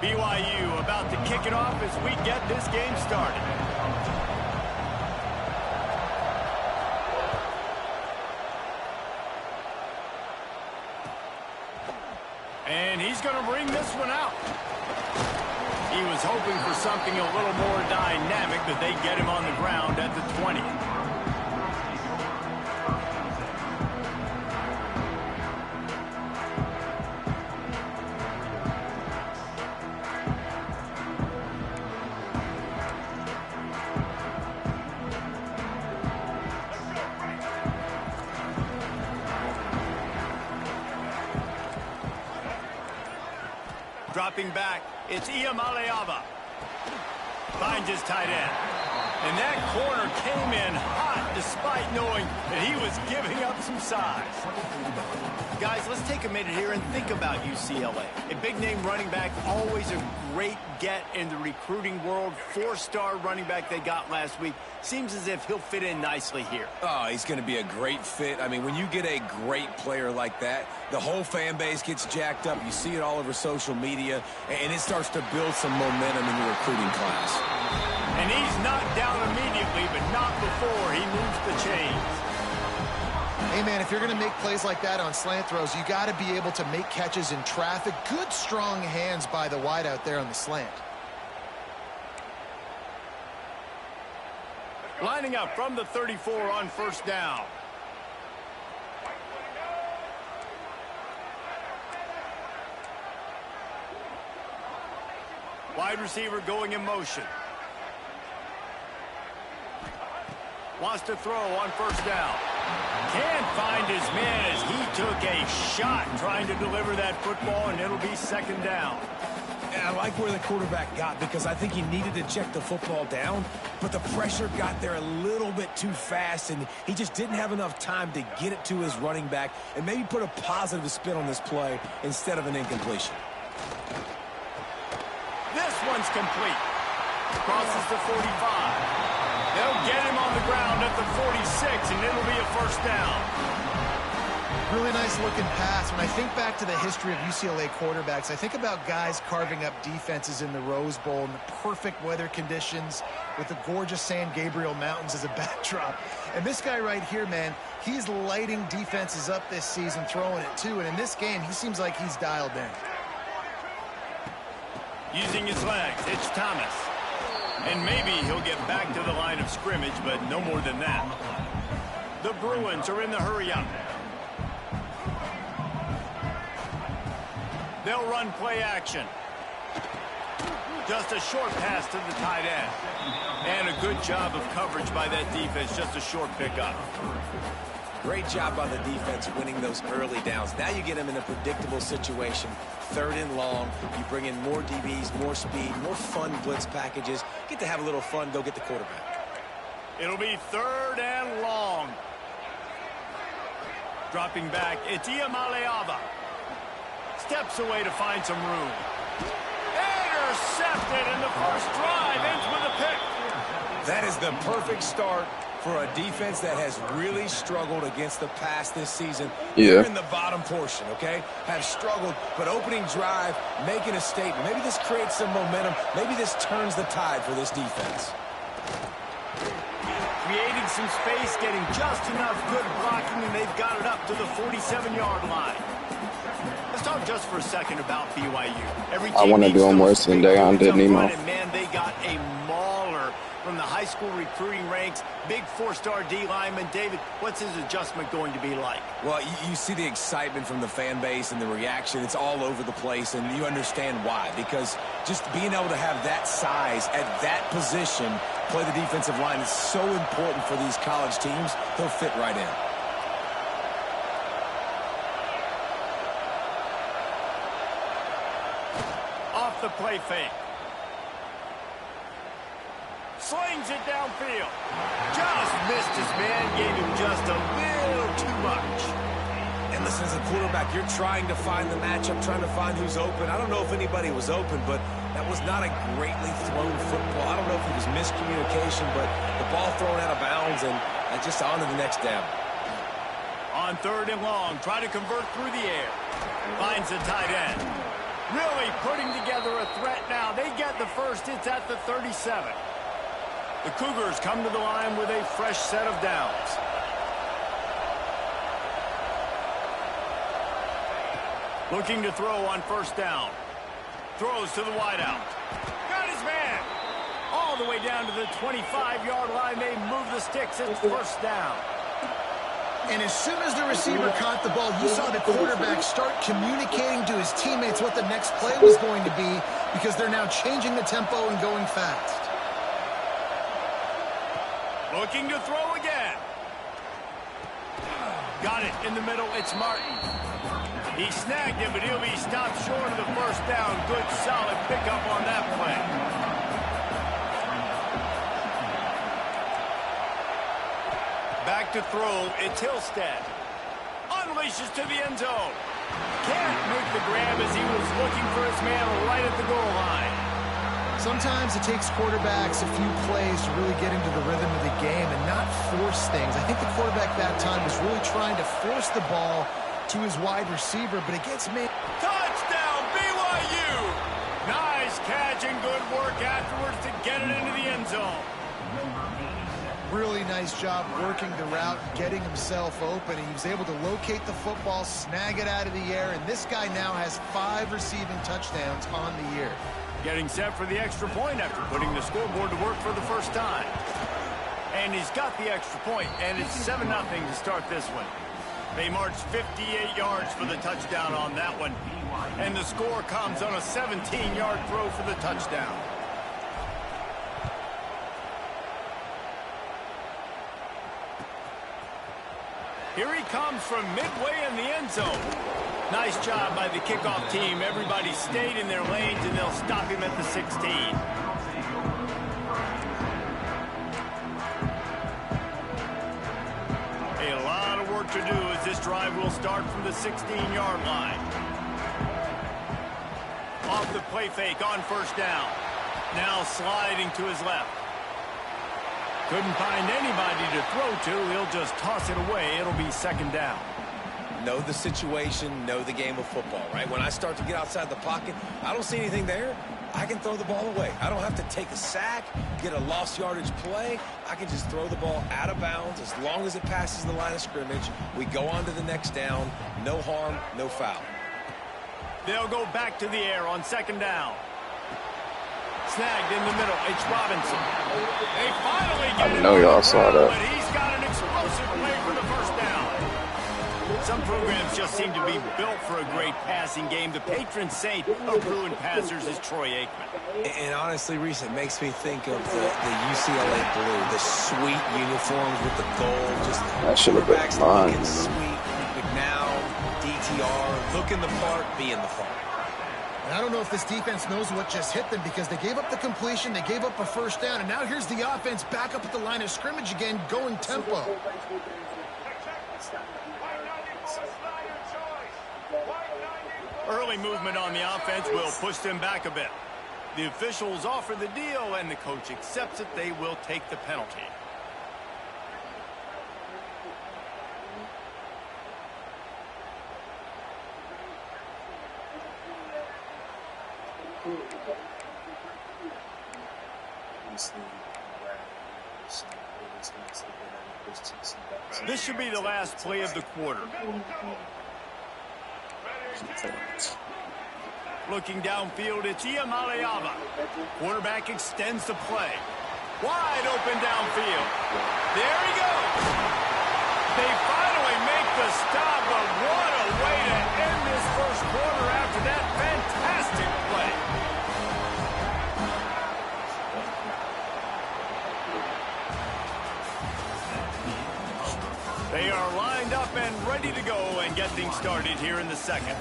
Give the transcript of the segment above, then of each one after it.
BYU about to kick it off as we get this game started. And he's going to bring this one out. He was hoping for something a little more dynamic, but they get him on the ground at the 20. Dropping back, it's Iamaleava. Finds his tight end. And that corner came in hot despite knowing that he was giving up some size. Guys, let's take a minute here and think about UCLA. A big-name running back, always a great get in the recruiting world. 4-star running back they got last week. Seems as if he'll fit in nicely here. Oh, he's going to be a great fit. I mean, when you get a great player like that, the whole fan base gets jacked up. You see it all over social media, and it starts to build some momentum in the recruiting class. And he's knocked down immediately, but not before he moves the chains. Hey, man, if you're going to make plays like that on slant throws, you got to be able to make catches in traffic. Good, strong hands by the wide out there on the slant. Lining up from the 34 on first down. Wide receiver going in motion. Wants to throw on first down. Can't find his man as he took a shot trying to deliver that football, and it'll be second down. Yeah, I like where the quarterback got because I think he needed to check the football down, but the pressure got there a little bit too fast, and he just didn't have enough time to get it to his running back and maybe put a positive spin on this play instead of an incompletion. This one's complete. Crosses the 45. They'll get him on the ground at the 46, and it'll be a first down. Really nice looking pass. When I think back to the history of UCLA quarterbacks, I think about guys carving up defenses in the Rose Bowl in the perfect weather conditions with the gorgeous San Gabriel Mountains as a backdrop. And this guy right here, man, he's lighting defenses up this season, throwing it too. And in this game, he seems like he's dialed in. Using his legs, it's Thomas. And maybe he'll get back to the line of scrimmage, but no more than that. The Bruins are in the hurry-up. They'll run play action. Just a short pass to the tight end. And a good job of coverage by that defense, just a short pickup. Great job by the defense winning those early downs. Now you get them in a predictable situation. 3rd and long. You bring in more DBs, more speed, more fun blitz packages. Get to have a little fun, go get the quarterback. It'll be 3rd and long. Dropping back, it's Iamaleava. Steps away to find some room. Intercepted, and the first drive ends with a pick. That is the perfect start for a defense that has really struggled against the pass this season. Yeah. They're in the bottom portion, okay? Have struggled, but opening drive, making a statement. Maybe this creates some momentum. Maybe this turns the tide for this defense. Creating some space, getting just enough good blocking, and they've got it up to the 47-yard line. Let's talk just for a second about BYU. I want to do them worse than Dayon did, Nemo. Man, they got a mauler from the high school recruiting ranks. Big 4-star D lineman. David, what's his adjustment going to be like? Well, you see the excitement from the fan base and the reaction. It's all over the place, and you understand why. Because just being able to have that size at that position, play the defensive line, is so important for these college teams. He'll fit right in. Off the play fake. Slings it downfield. Just missed his man, gave him just a little too much. And listen, as a quarterback, you're trying to find the matchup, trying to find who's open. I don't know if anybody was open, but that was not a greatly thrown football. I don't know if it was miscommunication, but the ball thrown out of bounds and just on to the next down. On 3rd and long, try to convert through the air. Finds the tight end. Really putting together a threat now. They get the first. It's at the 37. The Cougars come to the line with a fresh set of downs. Looking to throw on first down. Throws to the wideout. Got his man. All the way down to the 25-yard line. They move the sticks. It's first down. And as soon as the receiver caught the ball, you saw the quarterback start communicating to his teammates what the next play was going to be, because they're now changing the tempo and going fast. Looking to throw again. Got it in the middle. It's Martin. He snagged it, but he'll be stopped short of the first down. Good, solid pickup on that play. Back to throw. It's Hillstead. Unleashes to the end zone. Can't make the grab as he was looking for his man right at the goal line. Sometimes it takes quarterbacks a few plays to really get into the rhythm of the game and not force things. I think the quarterback that time was really trying to force the ball to his wide receiver, but it gets made. Touchdown, BYU! Nice catch and good work afterwards to get it into the end zone. Really nice job working the route, getting himself open, and he was able to locate the football, snag it out of the air, and this guy now has 5 receiving touchdowns on the year. Getting set for the extra point after putting the scoreboard to work for the first time. And he's got the extra point, and it's 7-0 to start this one. They marched 58 yards for the touchdown on that one. And the score comes on a 17-yard throw for the touchdown. Here he comes from midway in the end zone. Nice job by the kickoff team. Everybody stayed in their lanes, and they'll stop him at the 16. A lot of work to do as this drive will start from the 16-yard line. Off the play fake on first down. Now sliding to his left. Couldn't find anybody to throw to. He'll just toss it away. It'll be second down. Know the situation, know the game of football, right? When I start to get outside the pocket, I don't see anything there. I can throw the ball away. I don't have to take a sack, get a lost yardage play. I can just throw the ball out of bounds as long as it passes the line of scrimmage. We go on to the next down. No harm, no foul. They'll go back to the air on second down. Snagged in the middle. It's Robinson. They finally get I know y'all saw that. But he's got an explosive play for the first down. Some programs just seem to be built for a great passing game. The patron saint of Bruin passers is Troy Aikman. And honestly, Reese, it makes me think of the UCLA blue, the sweet uniforms with the gold. Just that should have been looking fine. sweet. McNown, DTR, looking the part, being the part. And I don't know if this defense knows what just hit them, because they gave up the completion, they gave up a first down, and now here's the offense back up at the line of scrimmage again, going tempo. Early movement on the offense will push them back a bit. The officials offer the deal, and the coach accepts it. They will take the penalty. This should be the last play of the quarter. Looking downfield, it's Iamaleava. Quarterback extends the play. Wide open downfield. There he goes. They finally make the stop, but what a way to end this first quarter after that fantastic play. They are lined up and ready to go and get things started here in the second.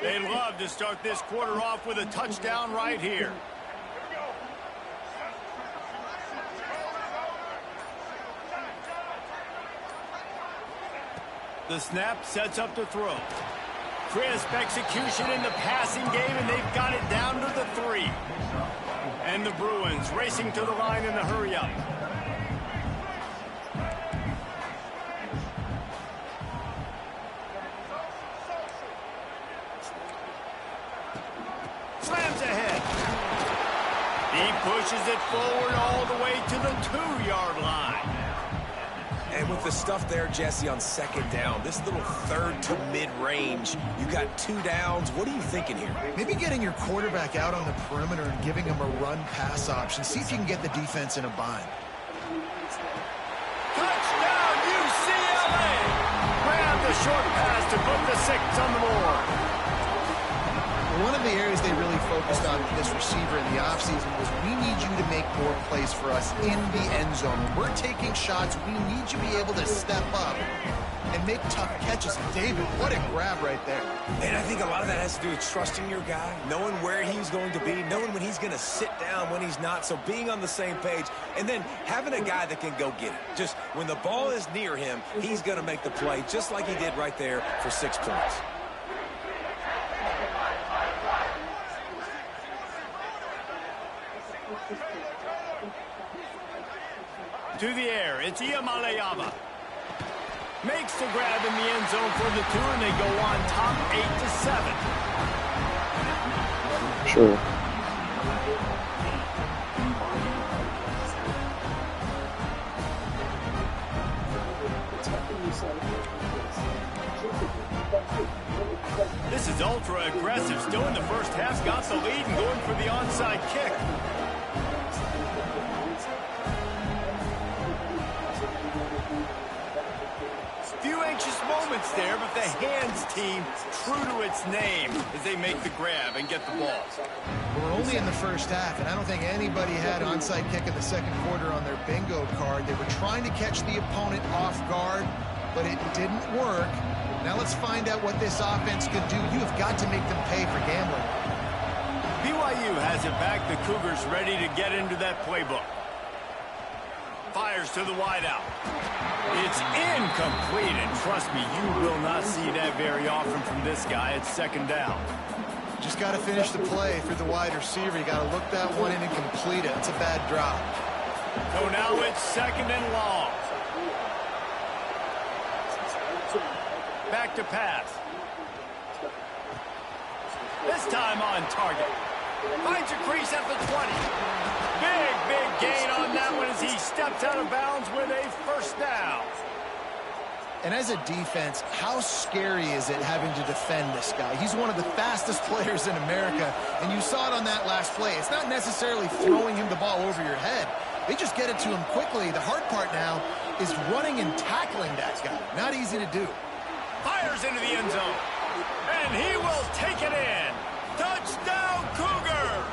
They'd love to start this quarter off with a touchdown right here. The snap sets up to throw. Crisp execution in the passing game, and they've got it down to the 3. And the Bruins racing to the line in the hurry-up. Slams ahead. He pushes it forward all the way to the 2-yard line. And with the stuff there, Jesse, on second down, this little third to mid-range, you got 2 downs. What are you thinking here? Maybe getting your quarterback out on the perimeter and giving him a run-pass option. See if you can get the defense in a bind. Touchdown, UCLA! Grab the short pass to put the 6 on the board. One of the areas they really focused on with this receiver in the offseason was we need you to make more plays for us in the end zone. When we're taking shots, we need you to be able to step up and make tough catches. David, what a grab right there. And I think a lot of that has to do with trusting your guy, knowing where he's going to be, knowing when he's going to sit down, when he's not, so being on the same page, and then having a guy that can go get it. Just when the ball is near him, he's going to make the play, just like he did right there for 6 points. To the air, it's Iamaleava. Makes the grab in the end zone for the 2, and they go on top 8-7. Sure. This is ultra aggressive. Still in the first half, got the lead and going for the onside kick. Few anxious moments there, but the hands team true to its name as they make the grab and get the ball. We're only in the first half, and I don't think anybody had onside kick in the second quarter on their bingo card. They were trying to catch the opponent off guard, but it didn't work. Now let's find out what this offense could do. You have got to make them pay for gambling. BYU has it back. The Cougars ready to get into that playbook. Fires to the wideout. It's incomplete, and trust me, you will not see that very often from this guy. It's second down. Just got to finish the play for the wide receiver. You got to look that one in and complete it. It's a bad drop. So now it's second and long. Back to pass. This time on target. Finds a crease at the 20. Big gain on that one as he steps out of bounds with a first down. And as a defense, how scary is it having to defend this guy? He's one of the fastest players in America, and you saw it on that last play. It's not necessarily throwing him the ball over your head. They just get it to him quickly. The hard part now is running and tackling that guy. Not easy to do. Fires into the end zone, and he will take it in. Touchdown, Cougar!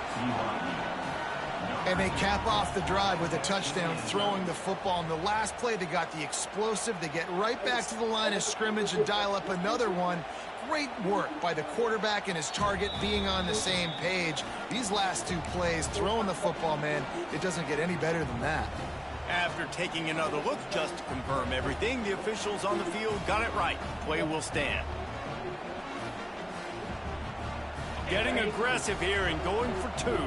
And they cap off the drive with a touchdown, throwing the football. In the last play, they got the explosive. They get right back to the line of scrimmage and dial up another one. Great work by the quarterback and his target being on the same page. These last 2 plays, throwing the football, man, it doesn't get any better than that. After taking another look just to confirm everything, the officials on the field got it right. Play will stand. Getting aggressive here and going for 2.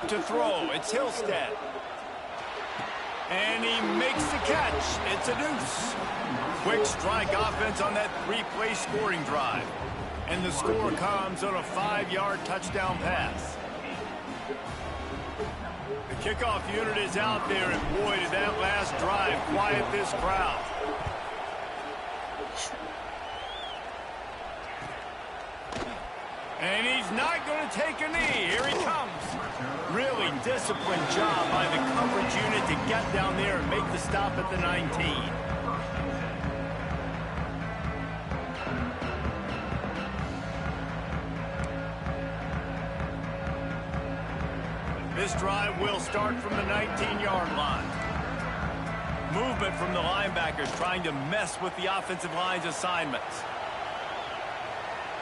To throw, it's Hillstead. And he makes the catch. It's a deuce. Quick strike offense on that 3-play scoring drive. And the score comes on a 5-yard touchdown pass. The kickoff unit is out there, and boy, did that last drive quiet this crowd. And he's not going to take a knee. Here he comes. Really disciplined job by the coverage unit to get down there and make the stop at the 19. This drive will start from the 19-yard line. Movement from the linebackers trying to mess with the offensive line's assignments.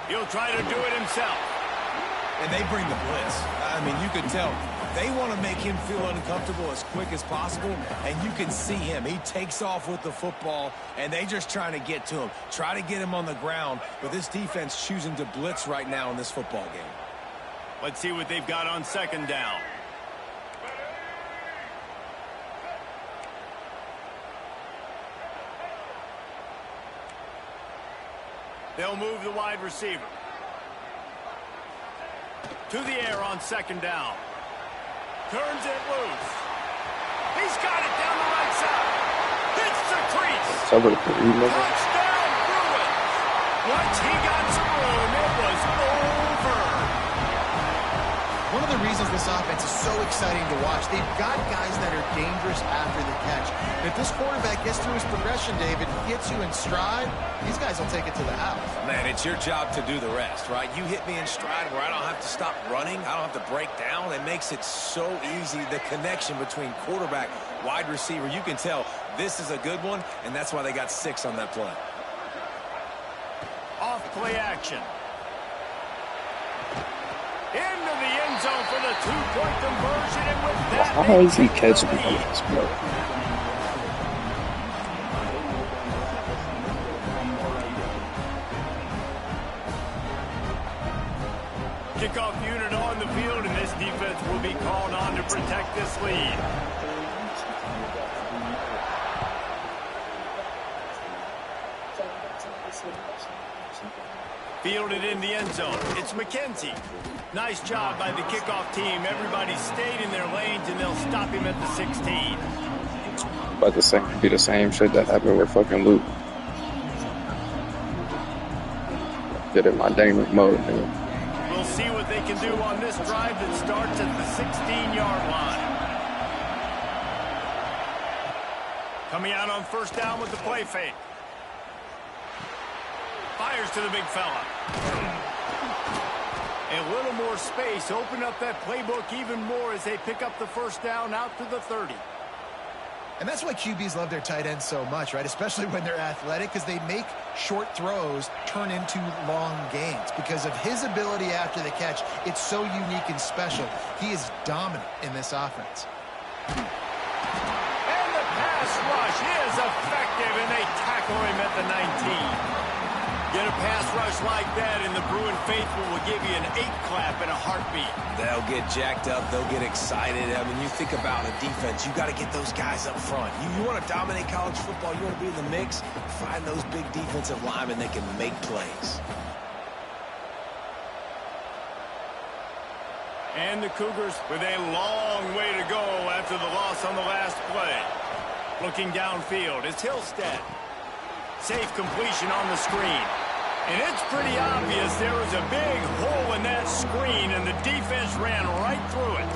He'll try to do it himself. And they bring the blitz. I mean, you can tell they want to make him feel uncomfortable as quick as possible, and you can see him. He takes off with the football, and they just trying to get to him, try to get him on the ground, but this defense choosing to blitz right now in this football game. Let's see what they've got on second down. They'll move the wide receiver. To the air on second down. Turns it loose. He's got it down the right side. Hits the crease. Touchdown Bruins. Once he got some room, it was over. One of the reasons this offense is so exciting to watch, they've got guys that are dangerous after the catch. If this quarterback gets through his progression, David, gets you in stride, these guys will take it to the house. Man, it's your job to do the rest, right? You hit me in stride where I don't have to stop running. I don't have to break down. It makes it so easy. The connection between quarterback, wide receiver, you can tell this is a good one, and that's why they got 6 on that play. Off play action. Into the end zone for the 2-point conversion, and with that, how is he catching this, bro? Kickoff unit on the field, and this defense will be called on to protect this lead. Fielded in the end zone. It's McKenzie. Nice job by the kickoff team. Everybody stayed in their lanes, and they'll stop him at the 16. But be the same shit that happened with fucking Luke. Get in my dynamic mode, man. We'll see what they can do on this drive that starts at the 16-yard line. Coming out on first down with the play fake. Fires to the big fella. A little more space. Open up that playbook even more as they pick up the first down out to the 30. And that's why QBs love their tight ends so much, right? Especially when they're athletic, because they make short throws turn into long gains. Because of his ability after the catch, it's so unique and special. He is dominant in this offense. And the pass rush is effective, and they tackle him at the 19. Get a pass rush like that, and the Bruin faithful will give you an 8-clap in a heartbeat. They'll get jacked up. They'll get excited. I mean, you think about a defense. You got to get those guys up front. You want to dominate college football. You want to be in the mix. Find those big defensive linemen that can make plays. And the Cougars with a long way to go after the loss on the last play. Looking downfield is Hillstead. Safe completion on the screen. And it's pretty obvious there was a big hole in that screen, and the defense ran right through it.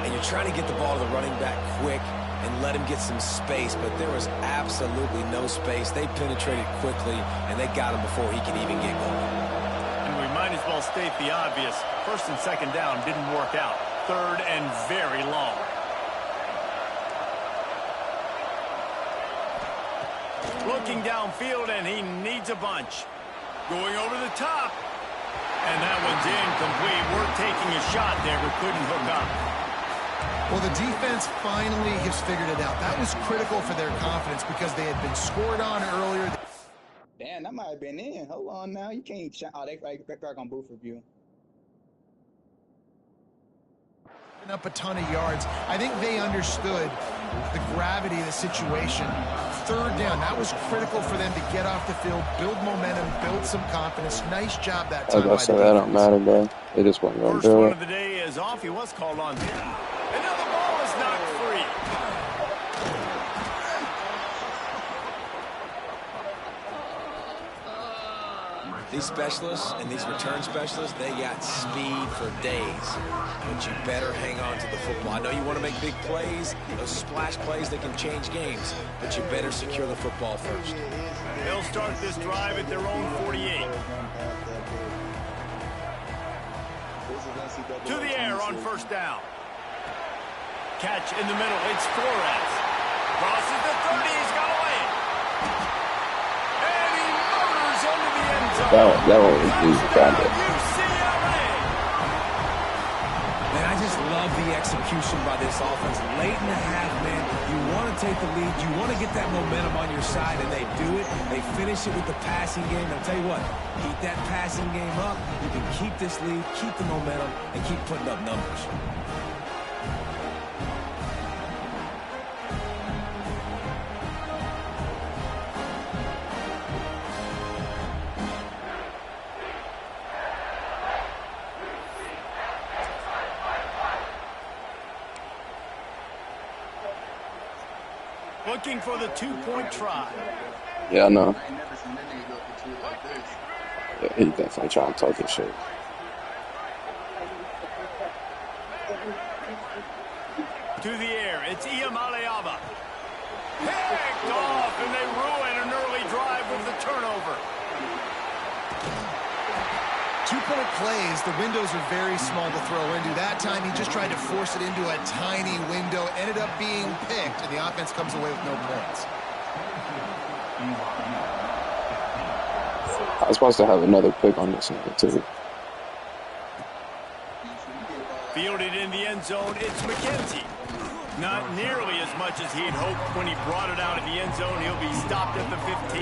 And you're trying to get the ball to the running back quick and let him get some space, but there was absolutely no space. They penetrated quickly, and they got him before he can even get going. And we might as well state the obvious. First and second down didn't work out. Third and very long. Looking downfield, and he needs a bunch. Going over the top. And that one's incomplete. We're taking a shot there, but couldn't hook up. Well, the defense finally has figured it out. That was critical for their confidence because they had been scored on earlier. Damn, that might have been in. Hold on now. You can't shot. Oh, they back on booth review. Up a ton of yards. I think they understood the gravity of the situation. Third down, that was critical for them to get off the field, build momentum, build some confidence. Nice job that time. I said, that don't matter, bro. They just wasn't going to First do one it. of the day is off. He was called on. And now the ball is knocked free. These specialists and these return specialists, they got speed for days. But you better hang on to the football. I know you want to make big plays, those splash plays that can change games, but you better secure the football first. They'll start this drive at their own 48. To the air on first down. Catch in the middle. It's Flores. Crosses the 30. He's got away. And he motors into the end zone. That one was easy, kind of. UCLA. execution by this offense. Late in the half, man, you want to take the lead. You want to get that momentum on your side, and they do it. They finish it with the passing game. And I'll tell you what, keep that passing game up. You can keep this lead, keep the momentum, and keep putting up numbers. Looking for the two-point try. Yeah, I know. Yeah, he definitely trying to talk his shit. To the air, it's Iamaleava. Picked off, and they ruin an early drive with the turnover. Two-point plays, the windows are very small to throw into. That time, he just tried to force it into a tiny window, ended up being picked, and the offense comes away with no points. I was supposed to have another pick on this one, too. Fielded in the end zone, it's McKenzie. Not nearly as much as he'd hoped when he brought it out of the end zone. He'll be stopped at the 15.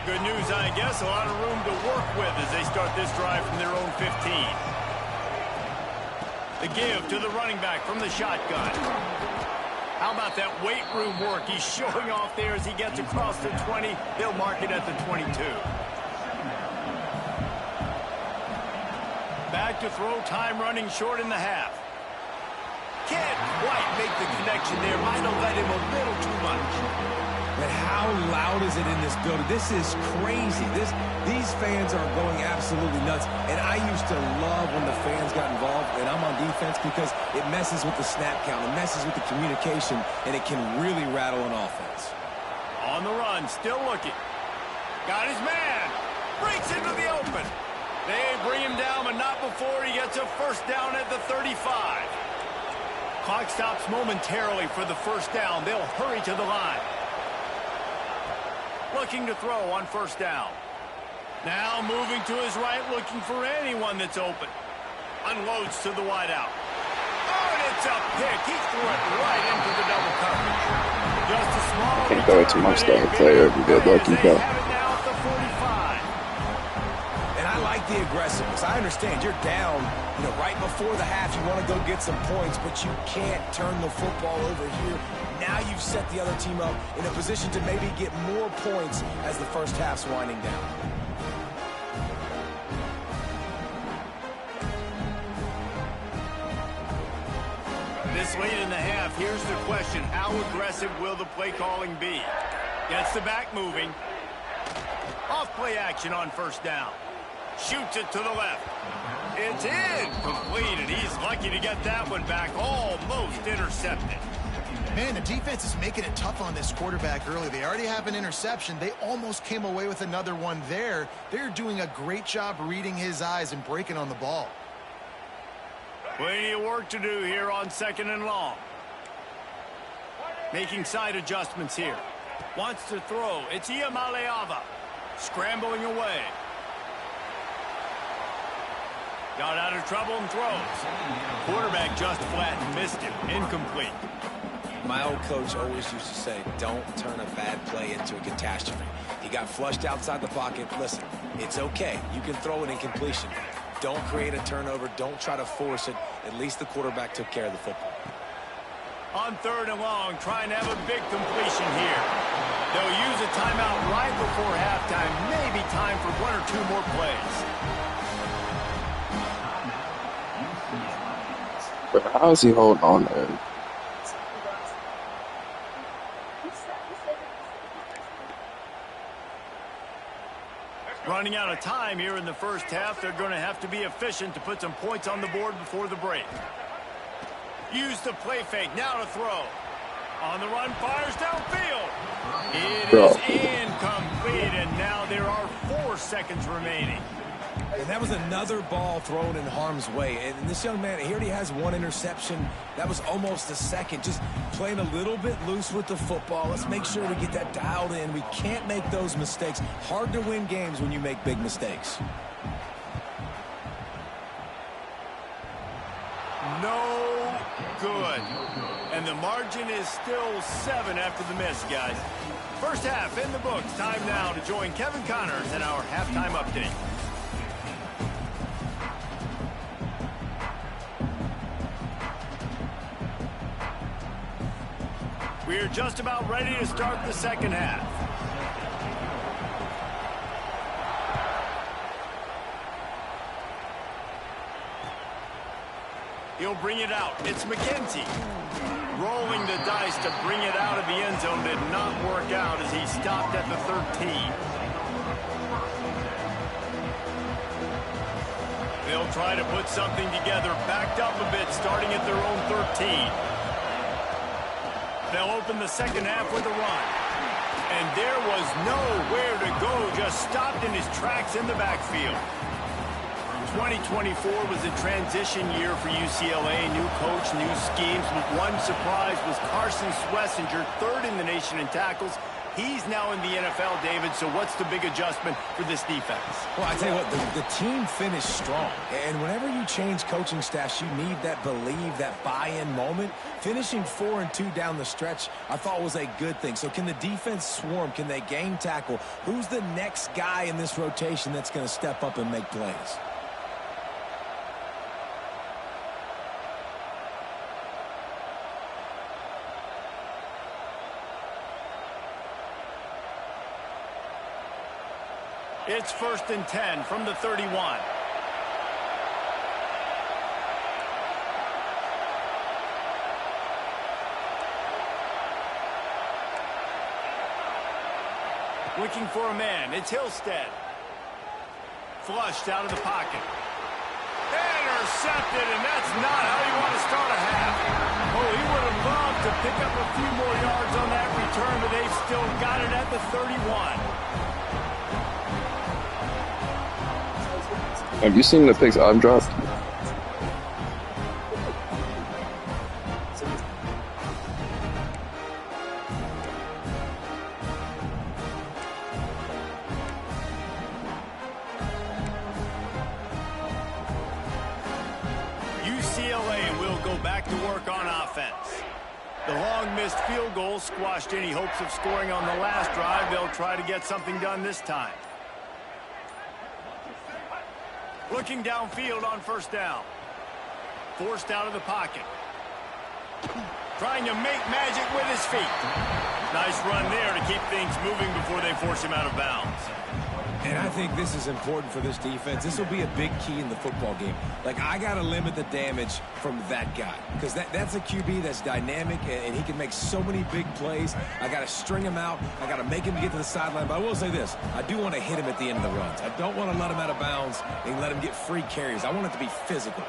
Good news, I guess. A lot of room to work with as they start this drive from their own 15. The give to the running back from the shotgun. How about that weight room work he's showing off there as he gets across the 20? They'll mark it at the 22. Back to throw, time running short in the half. Can't quite make the connection there. Might have let him a little too much. But how loud is it in this building? This is crazy. These fans are going absolutely nuts. And I used to love when the fans got involved, and I'm on defense, because it messes with the snap count, it messes with the communication, and it can really rattle an offense. On the run, still looking. Got his man. Breaks into the open. They bring him down, but not before he gets a first down at the 35. Clock stops momentarily for the first down. They'll hurry to the line. Looking to throw on first down. Now moving to his right, looking for anyone that's open. Unloads to the wideout. Oh, and it's a pick. He threw it right into the double coverage. Just a small... Can't go too much to the player if you get lucky, They go. have it now at the 45. And I like the aggressiveness. I understand you're down, right before the half. You want to go get some points, but you can't turn the football over here. Now you've set the other team up in a position to maybe get more points as the first half's winding down. This late in the half, here's the question. How aggressive will the play calling be? Gets the back moving. Off play action on first down. Shoots it to the left. It's incomplete, and he's lucky to get that one back. Almost intercepted. Man, the defense is making it tough on this quarterback early. They already have an interception. They almost came away with another one there. They're doing a great job reading his eyes and breaking on the ball. Plenty of work to do here on second and long. Making side adjustments here. Wants to throw. It's Iamaleava. Scrambling away. Got out of trouble and throws. Quarterback just flat missed him. Incomplete. My old coach always used to say, don't turn a bad play into a catastrophe. He got flushed outside the pocket. Listen, it's okay. You can throw an incompletion. Don't create a turnover. Don't try to force it. At least the quarterback took care of the football. On third and long, trying to have a big completion here. They'll use a timeout right before halftime. Maybe time for one or two more plays. But how is he holding on there? Running out of time here in the first half. They're going to have to be efficient to put some points on the board before the break. Use the play fake. Now to throw. On the run, fires downfield. It is incomplete, and now there are 4 seconds remaining. And that was another ball thrown in harm's way. And this young man, he already has one interception. That was almost a second. Just playing a little bit loose with the football. Let's make sure we get that dialed in. We can't make those mistakes. Hard to win games when you make big mistakes. No good. And the margin is still 7 after the miss, guys. First half in the books. Time now to join Kevin Connors in our halftime update. We're just about ready to start the second half. He'll bring it out. It's McKenzie. Rolling the dice to bring it out of the end zone did not work out as he stopped at the 13. They'll try to put something together, backed up a bit, starting at their own 13. They'll open the second half with a run. And there was nowhere to go, just stopped in his tracks in the backfield. 2024 was a transition year for UCLA. New coach, new schemes. One surprise was Carson Schlesinger, 3rd in the nation in tackles. He's now in the NFL, David, so what's the big adjustment for this defense? Well, I tell you what, the team finished strong. And whenever you change coaching staffs, you need that believe, that buy-in moment. Finishing 4-2 down the stretch, I thought was a good thing. So can the defense swarm? Can they gain tackle? Who's the next guy in this rotation that's going to step up and make plays? It's 1st and 10 from the 31. Looking for a man. It's Hillstead. Flushed out of the pocket. Intercepted, and that's not how you want to start a half. Oh, he would have loved to pick up a few more yards on that return, but they've still got it at the 31. Have you seen the picks I've dropped? UCLA will go back to work on offense. The long missed field goal squashed any hopes of scoring on the last drive. They'll try to get something done this time. Looking downfield on 1st down. Forced out of the pocket. Trying to make magic with his feet. Nice run there to keep things moving before they force him out of bounds. And I think this is important for this defense. This will be a big key in the football game. Like, I got to limit the damage from that guy. Because that's a QB that's dynamic, and he can make so many big plays. I got to string him out. I got to make him get to the sideline. But I will say this. I do want to hit him at the end of the runs. I don't want to let him out of bounds and let him get free carries. I want it to be physical.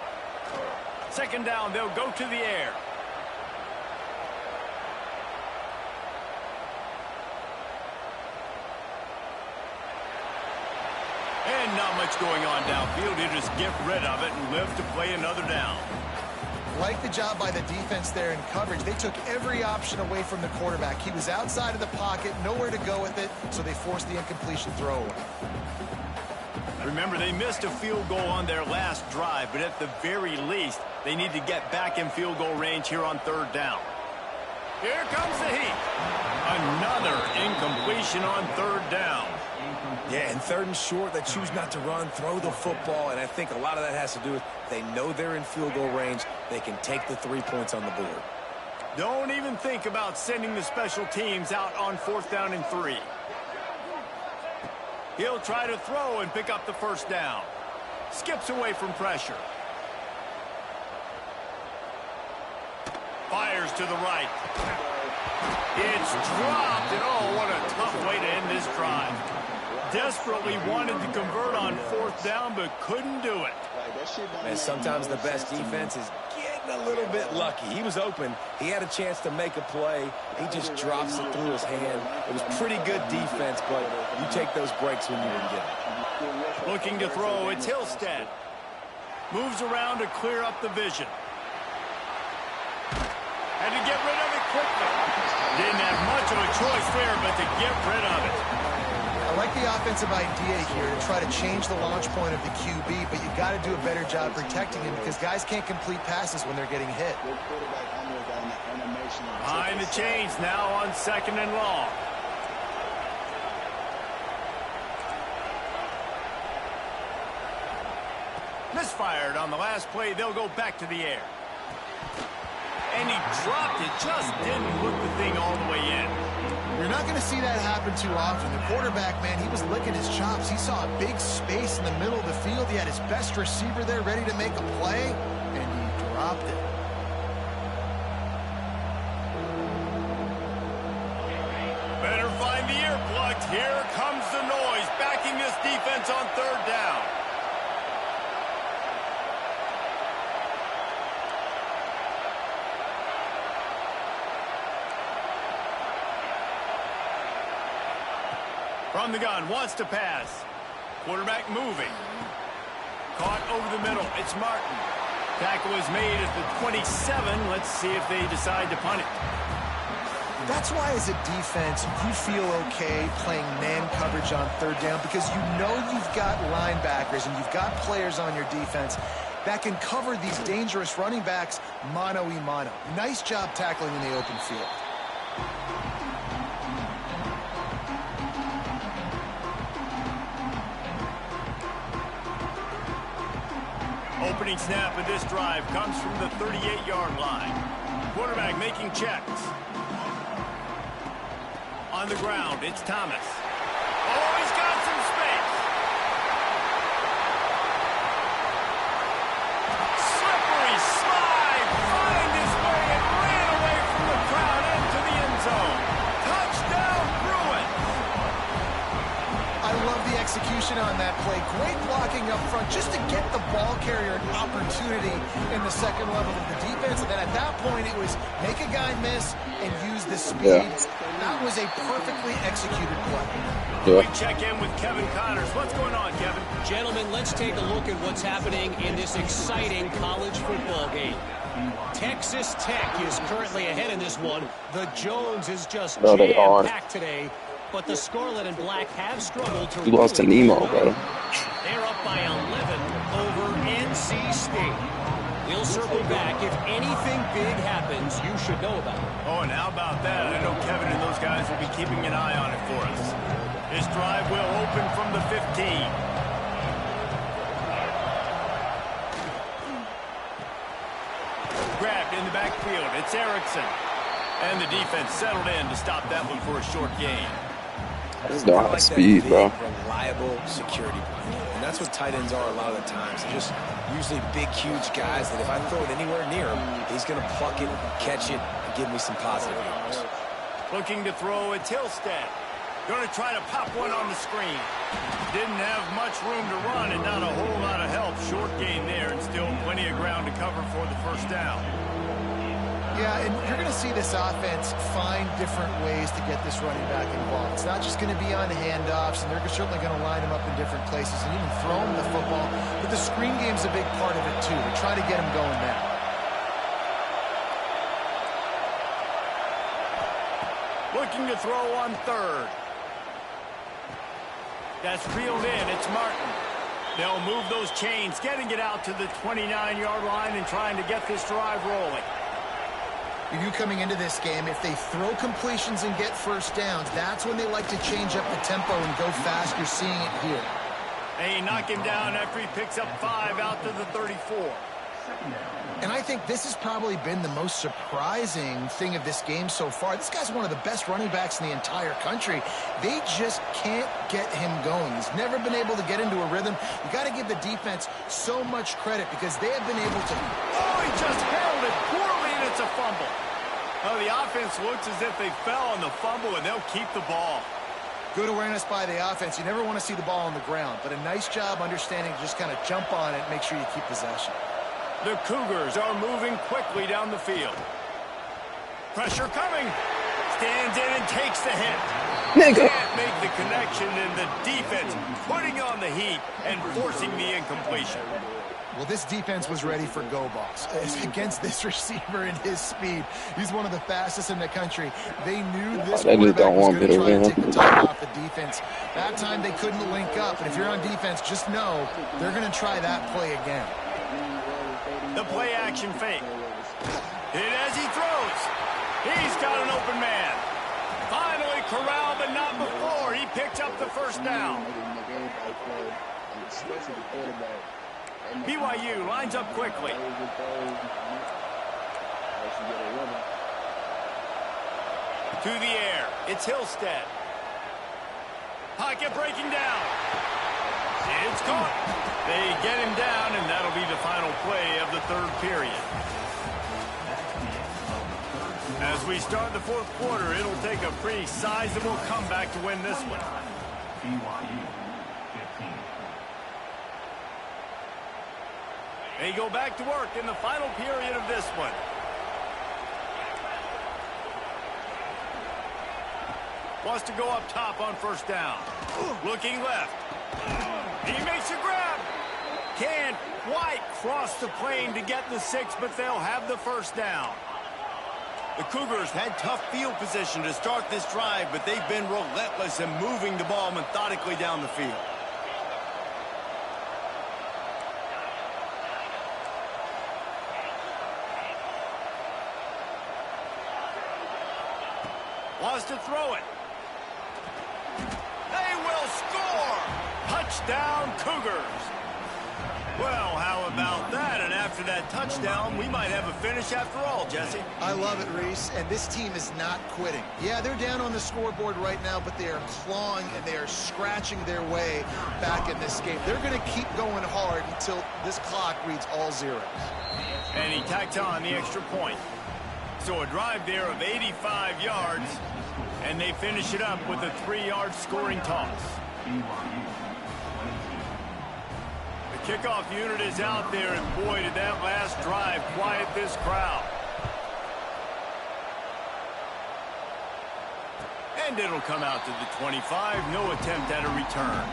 2nd down, they'll go to the air. And not much going on downfield. He'll just get rid of it and live to play another down. Like the job by the defense there in coverage. They took every option away from the quarterback. He was outside of the pocket, nowhere to go with it, so they forced the incompletion throw away. Remember, they missed a field goal on their last drive, but at the very least, they need to get back in field goal range here on 3rd down. Here comes the heat. Another incompletion on 3rd down. Yeah, and 3rd and short, they choose not to run, throw the football, and I think a lot of that has to do with they know they're in field goal range. They can take the 3 points on the board. Don't even think about sending the special teams out on 4th down and 3. He'll try to throw and pick up the 1st down. Skips away from pressure. Fires to the right. It's dropped, and oh, what a tough way to end this drive. Desperately wanted to convert on 4th down, but couldn't do it. And sometimes the best defense is getting a little bit lucky. He was open. He had a chance to make a play. He just drops it through his hand. It was pretty good defense, but you take those breaks when you can get it. Looking to throw, it's Hillstead. Moves around to clear up the vision. And to get rid of it quickly. Didn't have much of a choice there, but to get rid of it. I like the offensive idea here to try to change the launch point of the QB, but you got to do a better job protecting him because guys can't complete passes when they're getting hit. Behind the chains now on 2nd and long. Misfired on the last play. They'll go back to the air. And he dropped it. Just didn't hook the thing all the way in. You're not going to see that happen too often. The quarterback, man, he was licking his chops. He saw a big space in the middle of the field. He had his best receiver there ready to make a play, and he dropped it. Better find the earplugs. Here comes the noise, backing this defense on 3rd down. From the gun, wants to pass. Quarterback moving. Caught over the middle. It's Martin. Tackle is made at the 27. Let's see if they decide to punt it. That's why as a defense, you feel okay playing man coverage on 3rd down because you know you've got linebackers and you've got players on your defense that can cover these dangerous running backs mano-a-mano. Nice job tackling in the open field. Opening snap of this drive comes from the 38-yard line. Quarterback making checks. On the ground, it's Thomas. Oh, he's got some space. Slippery slide. Find his way and ran away from the crowd into the end zone. Touchdown, Bruins. I love the execution on that play. Great blocking up front just to get the ball carrier an opportunity in the 2nd level of the defense. And then at that point, it was make a guy miss and use the speed. Yeah. That was a perfectly executed play. Yeah. We check in with Kevin Connors. What's going on, Kevin? Gentlemen, let's take a look at what's happening in this exciting college football game. Texas Tech is currently ahead in this one. The Jones is just jam-packed today. But the Scarlet and Black have struggled to... You lost to Nemo, bro. They're up by 11 over NC State. We'll circle back. If anything big happens, you should know about it. Oh, and how about that? I know Kevin and those guys will be keeping an eye on it for us. This drive will open from the 15. Grabbed in the backfield. It's Erickson. And the defense settled in to stop that one for a short gain. I just don't have speed, bro. Reliable security blanket. And that's what tight ends are a lot of the times. They're just usually big, huge guys that if I throw it anywhere near him, he's going to pluck it, catch it, and give me some positive yards. Looking to throw, it's Hillstead. Going to try to pop one on the screen. Didn't have much room to run and not a whole lot of help. Short gain there and still plenty of ground to cover for the 1st down. Yeah, and you're going to see this offense find different ways to get this running back involved. It's not just going to be on handoffs, and they're certainly going to line him up in different places and even throw him the football. But the screen game's a big part of it, too. They're trying to get him going now. Looking to throw on 3rd. That's reeled in. It's Martin. They'll move those chains, getting it out to the 29-yard line and trying to get this drive rolling. You coming into this game, if they throw completions and get 1st downs, that's when they like to change up the tempo and go fast. You're seeing it here. They knock him down after he picks up 5 out to the 34. And I think this has probably been the most surprising thing of this game so far. This guy's one of the best running backs in the entire country. They just can't get him going. He's never been able to get into a rhythm. You got to give the defense so much credit because they have been able to... Oh, he just held it poorly, and it's a fumble. Well, the offense looks as if they fell on the fumble, and they'll keep the ball. Good awareness by the offense. You never want to see the ball on the ground, but a nice job understanding to just kind of jump on it and make sure you keep possession. The Cougars are moving quickly down the field. Pressure coming. Stands in and takes the hit. Nigga. Can't make the connection, and the defense putting on the heat and forcing the incompletion. Well, this defense was ready for go balls. Against this receiver and his speed, he's one of the fastest in the country. They knew this quarterback was going to try to take the top off the defense. That time they couldn't link up, and if you're on defense, just know they're going to try that play again. The play action fake. Hit as he throws. He's got an open man. Finally corralled, but not before. He picked up the first down. BYU lines up quickly. To the air. It's Hillstead. Pocket breaking down. It's caught. They get him down, and that'll be the final play of the third period. As we start the fourth quarter, it'll take a pretty sizable comeback to win this one. They go back to work in the final period of this one. Wants to go up top on first down. Looking left. He makes a grab. Can't quite cross the plane to get the 6, but they'll have the first down. The Cougars had tough field position to start this drive, but they've been relentless in moving the ball methodically down the field. Wants to throw it. They will score! Touchdown, Cougars! Well, how about that? And after that touchdown, we might have a finish after all, Jesse. I love it, Reese, and this team is not quitting. Yeah, they're down on the scoreboard right now, but they are clawing and they are scratching their way back in this game. They're going to keep going hard until this clock reads all zeros. And he tacked on the extra point. So a drive there of 85 yards, and they finish it up with a 3-yard scoring toss. The kickoff unit is out there, and boy, did that last drive quiet this crowd. And it'll come out to the 25. No attempt at a return.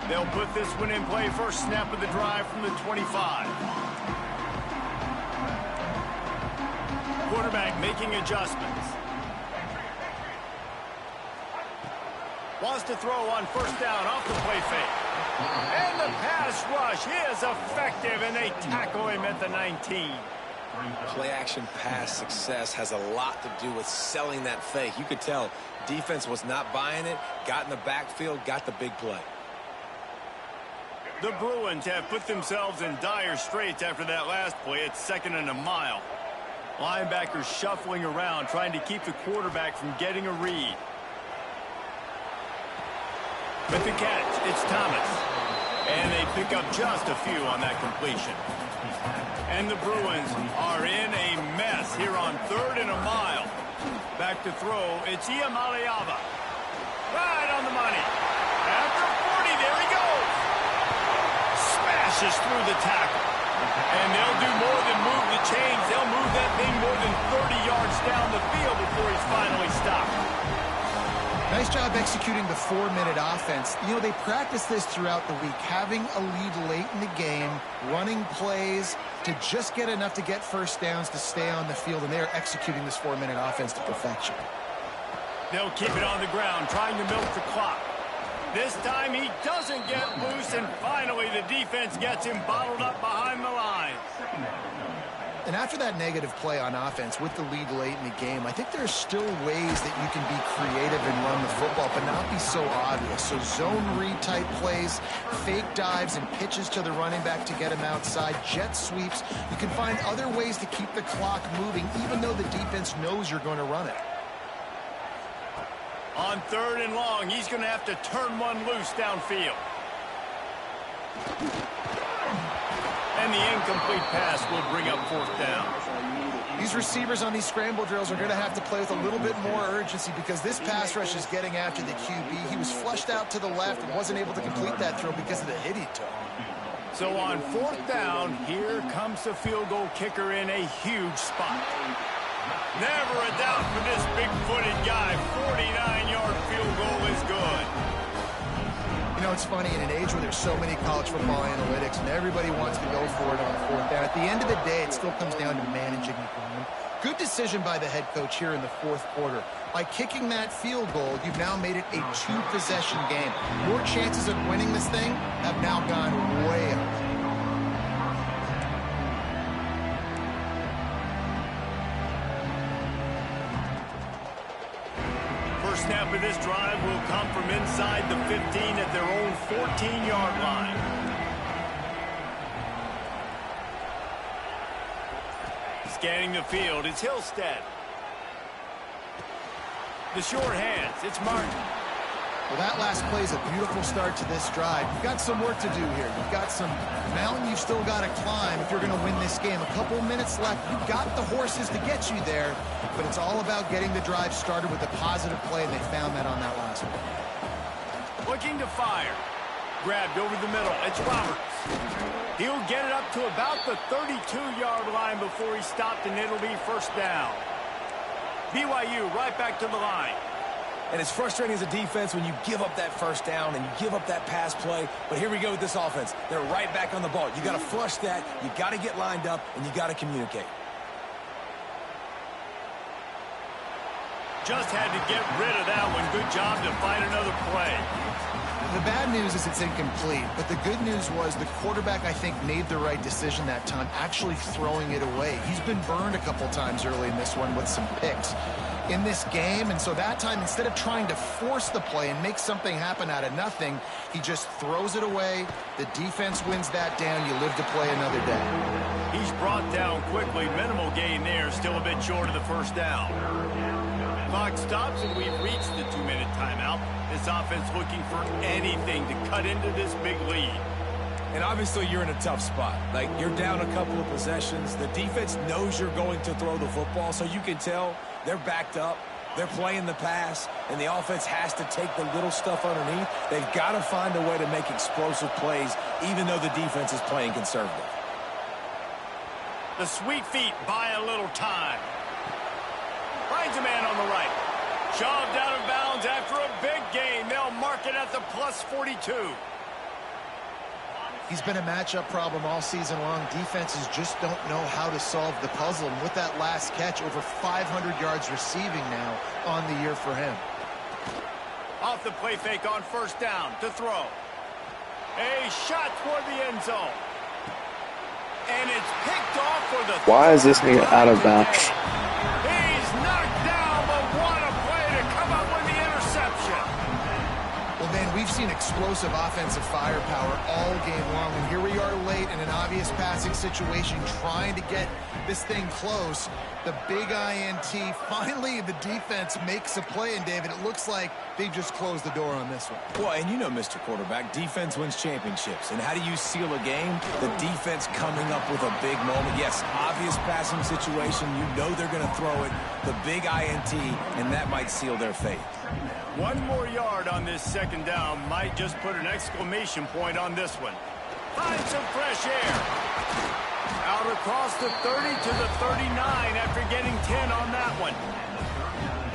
They'll put this one in play. First snap of the drive from the 25. Quarterback making adjustments. Wants to throw on first down off the play fake. And the pass rush is effective, and they tackle him at the 19. Play action pass success has a lot to do with selling that fake. You could tell defense was not buying it, got in the backfield, got the big play. The Bruins have put themselves in dire straits after that last play. It's 2nd and a mile. Linebackers shuffling around, trying to keep the quarterback from getting a read. With the catch, it's Thomas. And they pick up just a few on that completion. And the Bruins are in a mess here on 3rd and a mile. Back to throw, it's Iamaleava. Right on the money. After 40, there he goes. Smashes through the tackle. And they'll do more than move the chains. They'll move that thing more than 30 yards down the field before he's finally stopped. Nice job executing the 4-minute offense. You know, they practice this throughout the week, having a lead late in the game, running plays to just get enough to get first downs to stay on the field, and they are executing this 4-minute offense to perfection. They'll keep it on the ground, trying to milk the clock. This time he doesn't get loose, and finally the defense gets him bottled up behind the line. And after that negative play on offense with the lead late in the game, I think there's still ways that you can be creative and run the football, but not be so obvious. So zone read type plays, fake dives, and pitches to the running back to get him outside, jet sweeps. You can find other ways to keep the clock moving, even though the defense knows you're going to run it. On 3rd and long, he's going to have to turn one loose downfield. And the incomplete pass will bring up 4th down. These receivers on these scramble drills are going to have to play with a little bit more urgency because this pass rush is getting after the QB. He was flushed out to the left and wasn't able to complete that throw because of the hit he took. So on 4th down, here comes the field goal kicker in a huge spot. Never a doubt for this big-footed guy. 49-yard field goal is good. You know, it's funny, in an age where there's so many college football analytics and everybody wants to go for it on 4th down, at the end of the day, it still comes down to managing the game. Good decision by the head coach here in the 4th quarter. By kicking that field goal, you've now made it a 2-possession game. Your chances of winning this thing have now gone way up. First snap of this drive will come from inside the 15 at their own 14-yard line. Scanning the field, it's Hillstead. The short hands, it's Martin. Well, that last play is a beautiful start to this drive. You've got some work to do here. You've got some mountain you've still got to climb if you're going to win this game. A couple minutes left. You've got the horses to get you there, but it's all about getting the drive started with a positive play, and they found that on that last one. Looking to fire. Grabbed over the middle. It's Roberts. He'll get it up to about the 32-yard line before he stopped, and it'll be first down. BYU right back to the line. And it's frustrating as a defense when you give up that first down and you give up that pass play. But here we go with this offense. They're right back on the ball. You got to flush that. You got to get lined up, and you got to communicate. Just had to get rid of that one. Good job to find another play. The bad news is it's incomplete, but the good news was the quarterback, I think, made the right decision that time, actually throwing it away. He's been burned a couple times early in this one with some picks in this game, and so that time, instead of trying to force the play and make something happen out of nothing, he just throws it away. The defense wins that down. You live to play another day. He's brought down quickly. Minimal gain there, still a bit short of the first down. Clock stops, and we've reached the 2-minute timeout. This offense looking for anything to cut into this big lead. And obviously you're in a tough spot. Like, you're down a couple of possessions. The defense knows you're going to throw the football, so you can tell they're backed up. They're playing the pass, and the offense has to take the little stuff underneath. They've got to find a way to make explosive plays, even though the defense is playing conservative. The sweet feet buy a little time. Finds a man on the right. Shoved out of bounds after a big gain. They'll mark it at the plus 42. He's been a matchup problem all season long. Defenses just don't know how to solve the puzzle. And with that last catch, over 500 yards receiving now on the year for him. Off the play fake on first down to throw. A shot toward the end zone. And it's picked off for the... Why is this nigga out of bounds? He's knocked down, but what a play to come up with the interception. Well, man, we've seen explosive offensive firepower all game long, and here we are late in an obvious passing situation trying to get this thing close. The big INT, finally the defense makes a play, and David, it looks like they just closed the door on this one. Well, and you know, Mr. Quarterback, defense wins championships. And how do you seal a game? The defense coming up with a big moment. Yes, obvious passing situation. You know they're going to throw it. The big INT, and that might seal their fate. One more yard on this second down might just put an exclamation point on this one. Find some fresh air. Out across the 30 to the 39 after getting 10 on that one.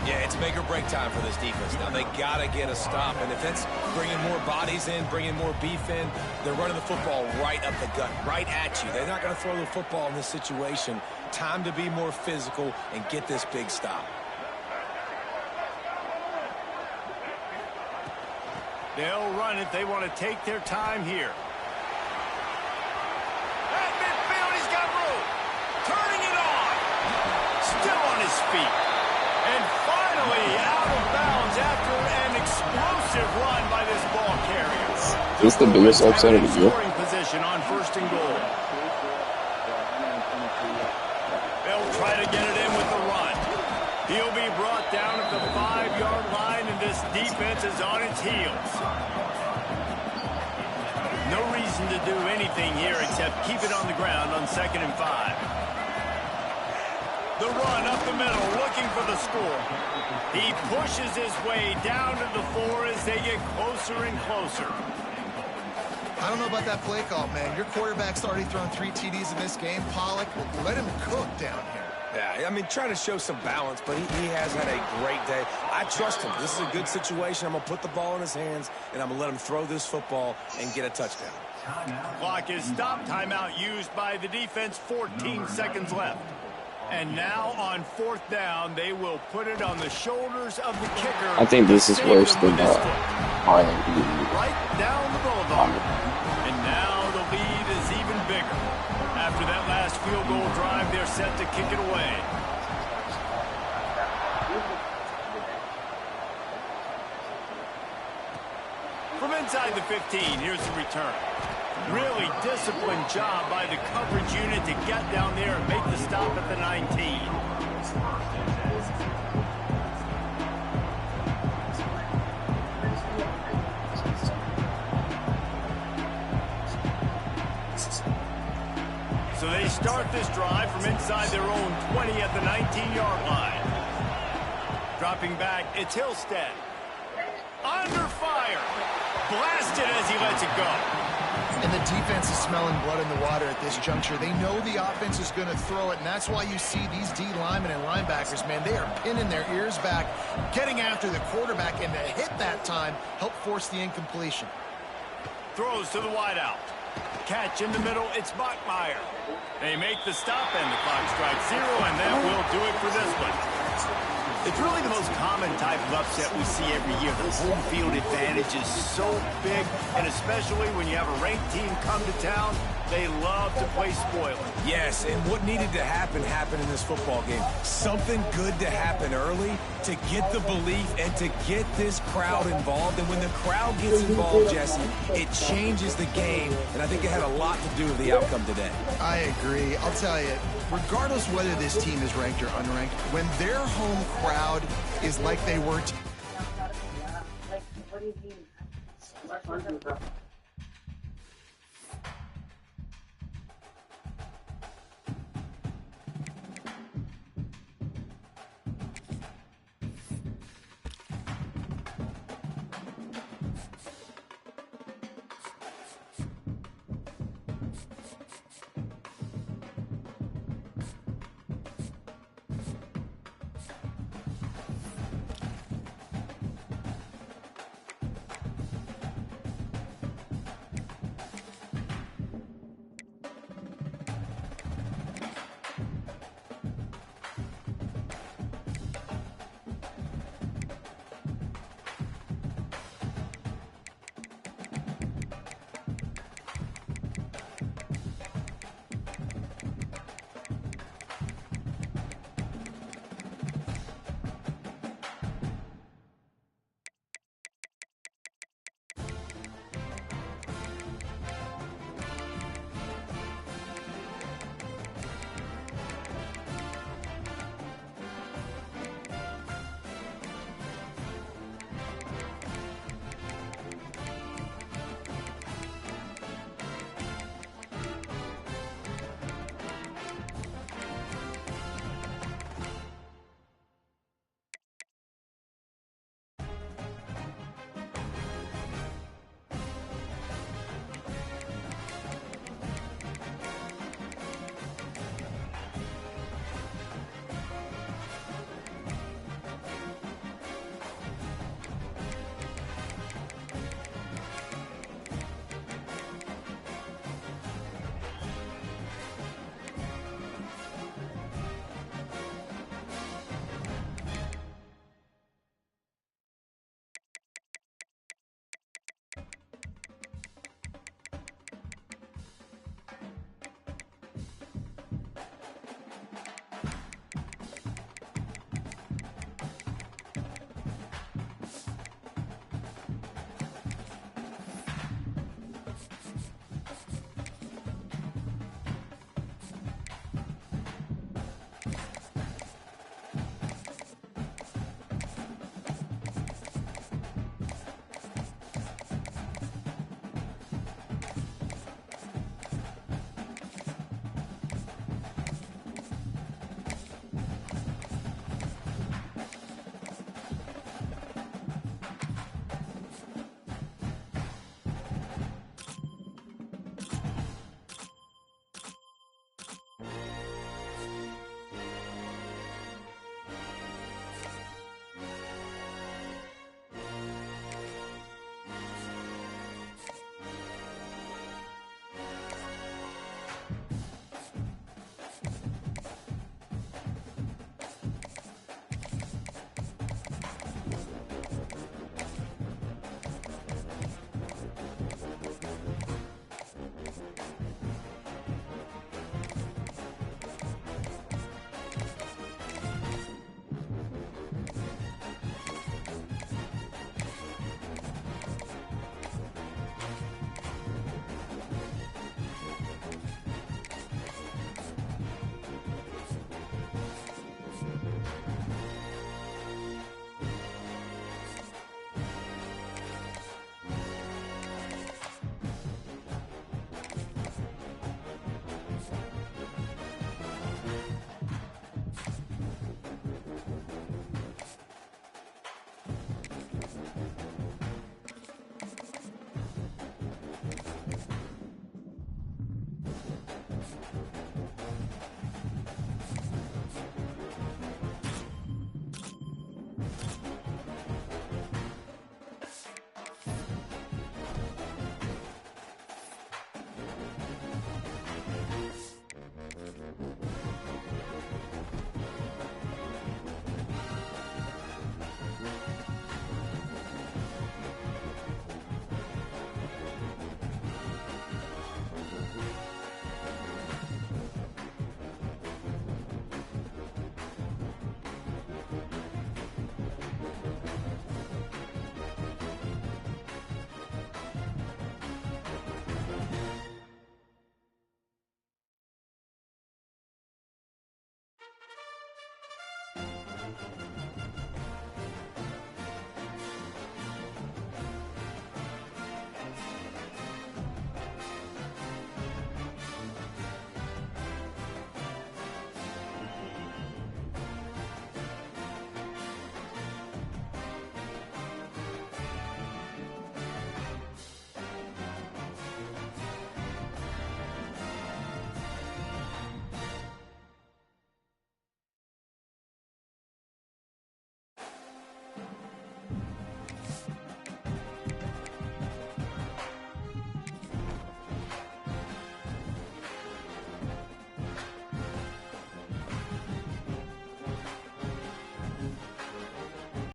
Yeah, it's make or break time for this defense now. They got to get a stop. And if it's bringing more bodies in, bringing more beef in, they're running the football right up the gut, right at you. They're not going to throw the football in this situation. Time to be more physical and get this big stop. They'll run it. They want to take their time here. At midfield, he's got room. Turning it on. Still on his feet. And finally out of bounds after an explosive run by this ball carrier. This is the biggest upset of the year. Scoring position on first and goal. They'll try to get it in with the run. He'll be brought down at the 5-yard line, and this defense is on its heels. No reason to do anything here except keep it on the ground on 2nd and 5. The run up the middle, looking for the score. He pushes his way down to the 4 as they get closer and closer. I don't know about that play call, man. Your quarterback's already thrown 3 TDs in this game. Pollock, let him cook down here. Yeah, I mean, trying to show some balance, but he has had a great day. I trust him. This is a good situation. I'm going to put the ball in his hands, and I'm going to let him throw this football and get a touchdown. Clock is stopped. Timeout used by the defense. 14 seconds left. And now on 4th down, they will put it on the shoulders of the kicker. I think this is worse than Harlem. Right down the boulevard. And now the lead is even bigger. After that last field goal drive, they're set to kick it away. From inside the 15, here's the return. Really disciplined job by the coverage unit to get down there and make the stop at the 19. So they start this drive from inside their own 20 at the 19-yard line. Dropping back, it's Hillstead. Under fire. Blasted as he lets it go. And the defense is smelling blood in the water at this juncture. They know the offense is going to throw it, and that's why you see these D linemen and linebackers, man, they are pinning their ears back, getting after the quarterback, and to hit that time, help force the incompletion. Throws to the wideout. Catch in the middle, it's Bachmeier. They make the stop, and the clock strikes 0, and that will do it for this one. It's really the most common type of upset we see every year. The home field advantage is so big, and especially when you have a ranked team come to town, they love to play spoiler. Yes, and what needed to happen happened in this football game. Something good to happen early to get the belief and to get this crowd involved. And when the crowd gets involved, Jesse, it changes the game, and I think it had a lot to do with the outcome today. I agree. I'll tell you, regardless whether this team is ranked or unranked, when their home crowd is like they were... What do you mean?